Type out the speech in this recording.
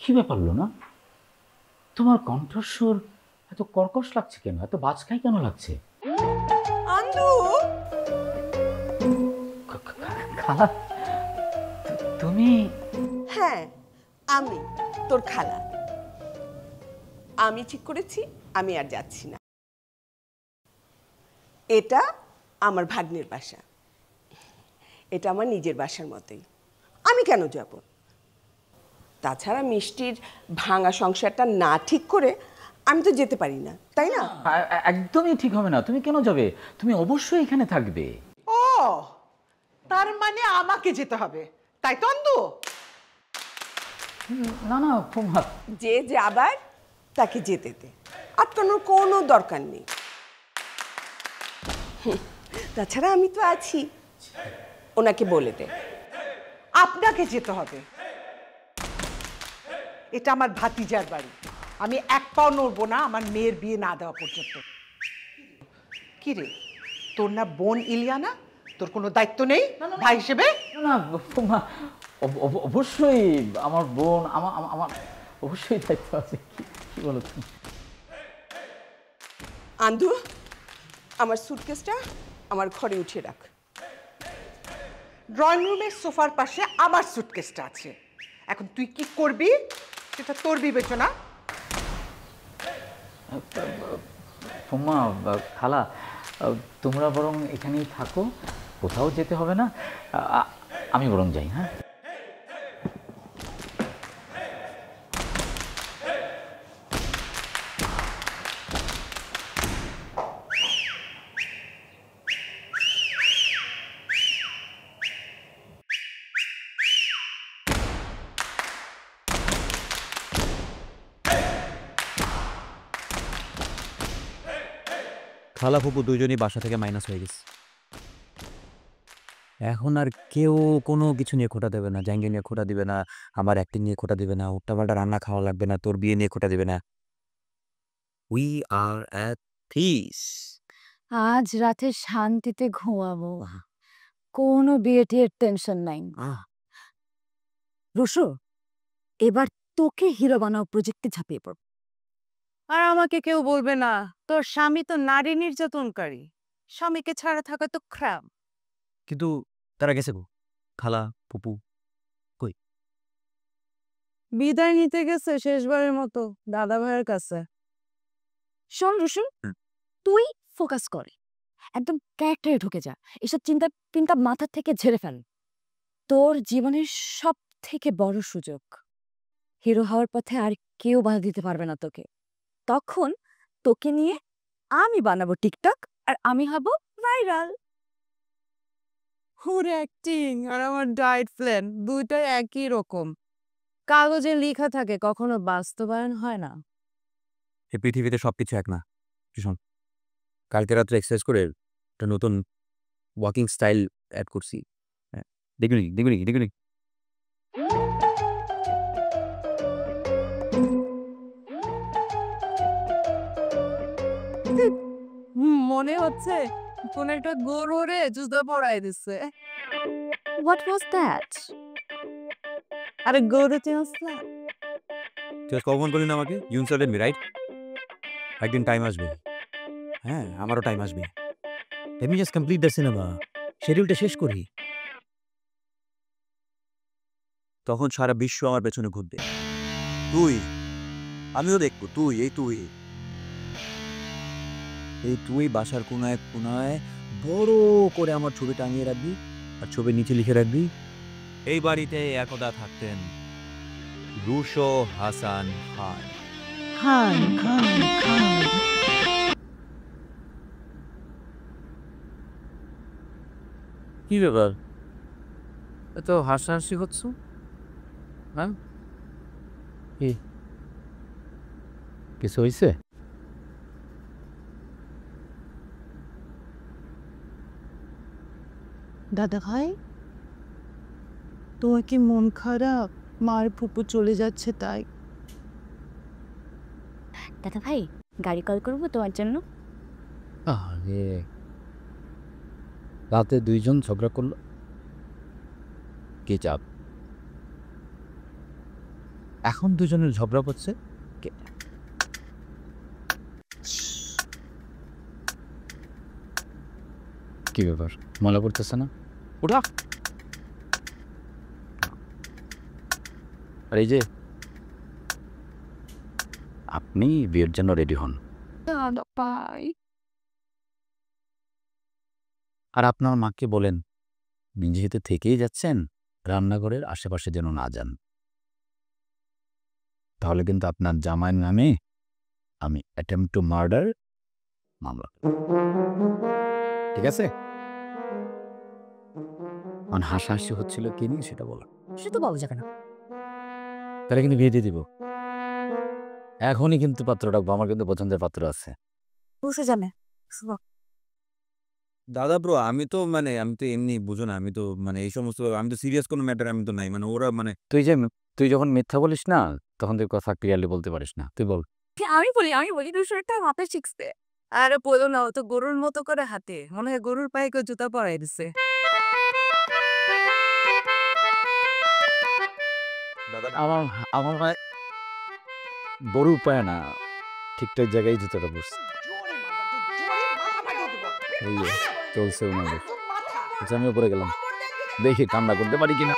কি ব্যাপার না, তোমার কণ্ঠস্বর এত কর্কশ লাগছে কেন, এত বাজখাই কেন লাগছে? আন্দু, খালা তুমি? হ্যাঁ আমি তোর খালা। আমি ঠিক করেছি আমি আর যাচ্ছি না। এটা আমার ভাগ্নের বাসা, এটা আমার নিজের বাসার মতোই। আমি কেন যাব? তাছাড়া মিষ্টির ভাঙা সংসারটা না ঠিক করে আমি তো যেতে পারি না, তাই না? একদমই ঠিক হবে না। তুমি কেন যাবে? তুমি অবশ্যই এখানে থাকবে। ও, তার মানে আমাকে যেতে হবে, তাই তো আন্দু? না না তোমার, যে আবার তাকে যেতে দে, আটকানোর কোনো দরকার নেই। তাছাড়া আমি তো আছি, ওনাকে বলে দে। আপনাকে যেতে হবে। এটা আমার ভাতিজার বাড়ি, আমি এক পাও নড়বো না আমার মেয়ের বিয়ে না দেওয়া পর্যন্ত। কি রে, তোর না বোন ইলিয়ানা? তোর কোনো দায়িত্ব নেই ভাই হিসেবে? না তোমা, অবশ্যই আমার বোন, আমার অবশ্যই দায়িত্ব আছে। কি বলো তুমি? আন্ধু, আমার সুটকেসটা আমার ঘরে উঠিয়ে রাখ। ড্রয়িং রুমের সোফার পাশে আমার সুটকেসটা আছে। এখন তুই কি করবি সেটা তোর বিবেচনা। তোমা, খালা, তোমরা বরং এখানেই থাকো, কোথাও যেতে হবে না। আমি বরং যাই। হ্যাঁ, খালা ফুপু দুইজনই বাসা থেকে মাইনাস হয়ে গেছে। এখন আর কেউ কোনো কিছু নিয়ে খোটা দেবে না, জাঙ্গি নিয়ে খোটা দিবে না, আমার অ্যাক্টিং নিয়ে খোটা দিবে না, উল্টাপাল্টা রান্না খাওয়া লাগবে না, তোর বিয়ে নিয়ে খোটা দিবে না। We are at peace. আজ রাতে শান্তিতে ঘুমাবো, কোনো বিয়ে টিয়ের টেনশন নাই। রুশো, এবার তোকে হিরো বানাও প্রজেক্টে ঝাঁপিয়ে পড়। আর আমাকে কেউ বলবে না তোর স্বামী তো নারী নির্যাতনকারী, স্বামীকে ছাড়া থাকা তো খারাপ। কিন্তু তারা গেছে গো, খালা ফুপু কই? বিদায় নিতে গেছে শেষবারের মতো দাদা ভাইয়ের কাছে। শোন রুশো, তুই ফোকাস কর, একদম ক্যারেক্টারে ঢুকে যা, এসব চিন্তা চিন্তা মাথা থেকে ঝেড়ে ফেল। তোর জীবনের সব থেকে বড় সুযোগ, হিরো হওয়ার পথে আর কেউ বাধা দিতে পারবে না তোকে। তখন তোকে নিয়ে আমি বানাবো টিকটক, আর আমি হব ভাইরাল। ওর অ্যাক্টিং আর আমার ডায়েট প্ল্যান দুইটাই একই রকম, কাগজে লেখা থাকে, কখনো বাস্তবায়ন হয় না। এই পৃথিবীতে সবকিছু এক না। ভীষণ কালকে রাত্রে এক্সারসাইজ করে একটা নতুন ওয়াকিং স্টাইল অ্যাড করছি। হ্যাঁ, দেখুনি দেখুনি দেখুনি। মনে হচ্ছে কোন একটা গরুরে জুতা পরাই দিচ্ছে। What was that? আরে গরু চিনস না? তুই আজ কখন করলি না আমাকে? You insulted me, right? একদিন টাইম আসবে, হ্যাঁ আমারও টাইম আসবে। Let me just complete the cinema, শিডিউলটা শেষ করি, তখন সারা বিশ্ব আমার পেছনে ঘুরবে। তুই, আমিও দেখবো তুই, এই তুই বাসার কোনায় কোনায় বড় করে আমার ছবি টাঙিয়ে রাখবি, আর ছবির নিচে লিখে রাখবি, এই বাড়িতে একদা থাকতেন রুশো হাসান খান। খান খান খান। কি ব্যাপার, এত হাসাহাসি হচ্ছে? হ্যাঁ, কি কিছু হয়েছে? দাদা ভাই, তোমার কি মন খারাপ? মার ফুপু চলে যাচ্ছে তাই? দাদা ভাই, গাড়ি কল করবো তোমার জন্য? আরে রাতে দুইজন ঝগড়া করলো, কি চাপ? এখন দুজনের ঝগড়া করছে। কি ব্যাপার, মজা করতেছে না? ওঠা। আর এই যে আপনি বিয়ের জন্য রেডি হন। আর আপনার মাকে বলেন যেহেতু থেকেই যাচ্ছেন রান্নাঘরের আশেপাশে যেন না যান, তাহলে কিন্তু আপনার জামাইয়ের নামে আমি অ্যাটেম্প টু মার্ডার মামলা। ঠিক আছে? মানে হাসাহাসি হচ্ছিল কি নিয়ে সেটা বলো। সে তো বলা যাবে না। তাহলে কিন্তু বিয়ে দিয়ে দিব। এখনই কিন্তু পাত্র ডাকবো, আমার কিন্তু পছন্দের পাত্র আছে। বুঝে জানে দাদা ব্রো, আমি তো এমনি বুঝো না, আমি তো এই সমস্ত আমি তো সিরিয়াস কোনো ম্যাটার আমি তো নাই, ওরা তুই যখন মিথ্যা বলিস না তখন তুই কথা ক্লিয়ারলি বলতে পারিস না। তুই বল। আমি বলি দুশোটা হাতে শিখছে। আরে বলো না, ও তো গরুর মতো করে হাতে, মনে হয় গরুর পায়ে কেউ জুতা পরাই দিছে। আমার আমার ভাই বড় উপায় না, ঠিকঠাক জায়গায় জুতোটা বসছে। এই যে চলছে ওনাদের। আচ্ছা, আমিও পরে গেলাম, দেখি কান্না করতে পারি কিনা।